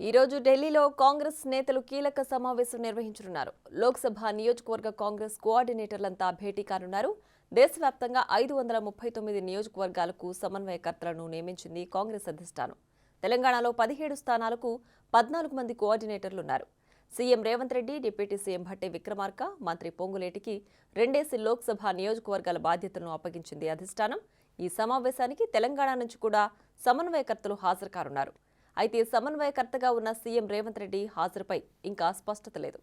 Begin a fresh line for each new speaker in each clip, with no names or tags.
ఈ రోజు ఢిల్లీలో కాంగ్రెస్ నేతలు కీలక సమావేశం నిర్వహించనున్నారు. లోక్సభ నియోజకవర్గ కాంగ్రెస్ కోఆర్డినేటర్లంతా భేటీ కానున్నారు. దేశవ్యాప్తంగా 539 నియోజకవర్గాలకు సమన్వయకర్తలను నియమించింది కాంగ్రెస్ అధిష్టానం. తెలంగాణలో 17 స్థానాలకు 14 మంది కోఆర్డినేటర్లున్నారు. CM Revanth Reddy, deputy CM Bhatti Vikramarka, మంత్రి పొంగులేటికి రెండేసి లోక్సభ నియోజకవర్గాల బాధ్యతలను అప్పగించింది అధిష్టానం. ఈ సమావేశానికి తెలంగాణ నుంచి కూడా సమన్వయకర్తలు హాజరు కానున్నారు. అయితే సమన్వయకర్తగా ఉన్న సీఎం రేవంత్ రెడ్డి హాజరుపై ఇంకా స్పష్టత లేదు.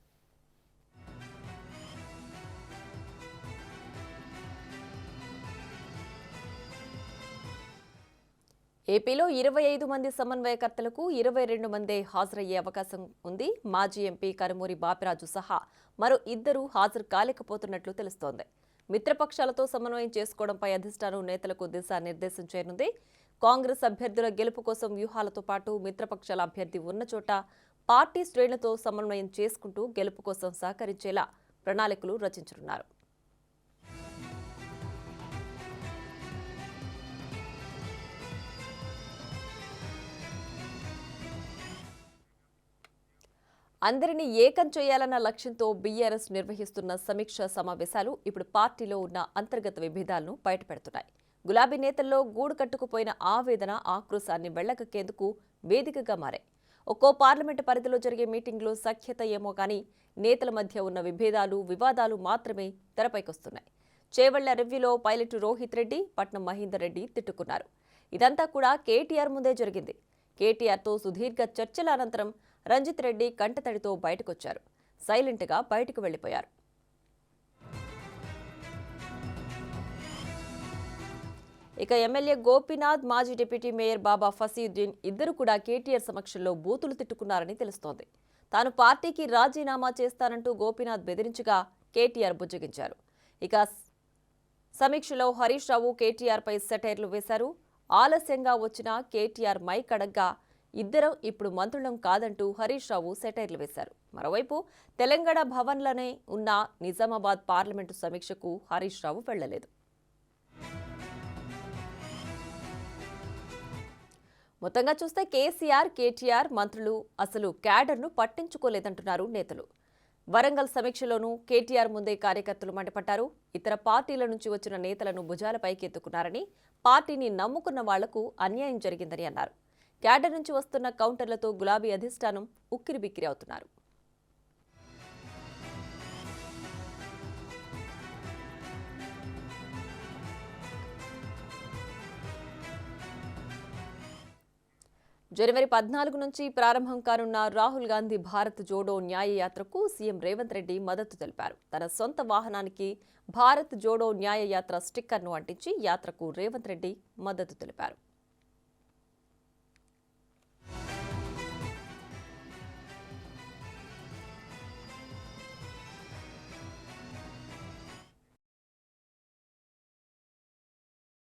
ఏపీలో 25 మంది సమన్వయకర్తలకు 22 మందే హాజరయ్యే అవకాశం ఉంది. మాజీ ఎంపీ కరుమూరి బాపిరాజు సహా మరో 2 హాజరు కాలేకపోతున్నట్లు తెలుస్తోంది. మిత్రపక్షాలతో సమన్వయం చేసుకోవడంపై అధిష్టానం నేతలకు దిశానిర్దేశం చేయనుంది. కాంగ్రెస్ అభ్యర్థుల గెలుపు కోసం వ్యూహాలతో పాటు మిత్రపక్షాల అభ్యర్థి ఉన్న చోట పార్టీ శ్రేణులతో సమన్వయం చేసుకుంటూ గెలుపు కోసం సహకరించేలా ప్రణాళికలు రచించనున్నారు. అందరినీ ఏకం చేయాలన్న లక్ష్యంతో బీఆర్ఎస్ నిర్వహిస్తున్న సమీక్ష సమావేశాలు ఇప్పుడు పార్టీలో ఉన్న అంతర్గత విభేదాలను బయటపెడుతున్నాయి. గులాబీ నేతల్లో గూడు కట్టుకుపోయిన ఆవేదన, ఆక్రోశాన్ని వెళ్లగక్కేందుకు వేదికగా మారాయి. ఒక్కో పార్లమెంటు పరిధిలో జరిగే మీటింగ్లో సఖ్యత ఏమో కానీ నేతల మధ్య ఉన్న విభేదాలు, వివాదాలు మాత్రమే తెరపైకొస్తున్నాయి. చేవెళ్ల రివ్యూలో పైలట్ రోహిత్ రెడ్డి, పట్నం మహేందర్ రెడ్డి తిట్టుకున్నారు. ఇదంతా కూడా కేటీఆర్ ముందే జరిగింది. కేటీఆర్తో సుదీర్ఘ చర్చల అనంతరం రంజిత్ రెడ్డి కంటతడితో బయటకొచ్చారు. సైలెంట్గా బయటకు వెళ్లిపోయారు. ఇక ఎమ్మెల్యే గోపీనాథ్, మాజీ డిప్యూటీ మేయర్ బాబా ఫసీయుద్దీన్ ఇద్దరు కూడా కేటీఆర్ సమక్షంలో బూతులు తిట్టుకున్నారని తెలుస్తోంది. తాను పార్టీకి రాజీనామా చేస్తానంటూ గోపీనాథ్ బెదిరించగా కేటీఆర్ బుజ్జగించారు. ఇక సమీక్షలో హరీష్ రావు కేటీఆర్పై సెటైర్లు వేశారు. ఆలస్యంగా వచ్చిన కేటీఆర్ మైక్ అడగ్గా ఇద్దరం ఇప్పుడు మంత్రులం కాదంటూ హరీష్ రావు సెటైర్లు వేశారు. మరోవైపు తెలంగాణ భవన్లోనే ఉన్న నిజామాబాద్ పార్లమెంటు సమీక్షకు హరీష్ రావు వెళ్లలేదు. మొత్తంగా చూస్తే కేసీఆర్, కేటీఆర్ మంత్రులు అసలు క్యాడర్ను పట్టించుకోలేదంటున్నారు నేతలు. వరంగల్ సమీక్షలోనూ కేటీఆర్ ముందే కార్యకర్తలు మండిపడ్డారు. ఇతర పార్టీల నుంచి వచ్చిన నేతలను భుజాలపైకి ఎత్తుకున్నారని, పార్టీని నమ్ముకున్న వాళ్లకు అన్యాయం జరిగిందని అన్నారు. క్యాడర్ నుంచి వస్తున్న కౌంటర్లతో గులాబీ అధిష్టానం ఉక్కిరిబిక్కిరి అవుతున్నారు. జనవరి 14 నుంచి ప్రారంభం కానున్న రాహుల్ గాంధీ భారత్ జోడో న్యాయ యాత్రకు సీఎం రేవంత్ రెడ్డి మద్దతు తెలిపారు. తన సొంత వాహనానికి భారత్ జోడో న్యాయ యాత్ర స్టిక్కర్ను అంటించి యాత్రకు రేవంత్ రెడ్డి మద్దతు తెలిపారు.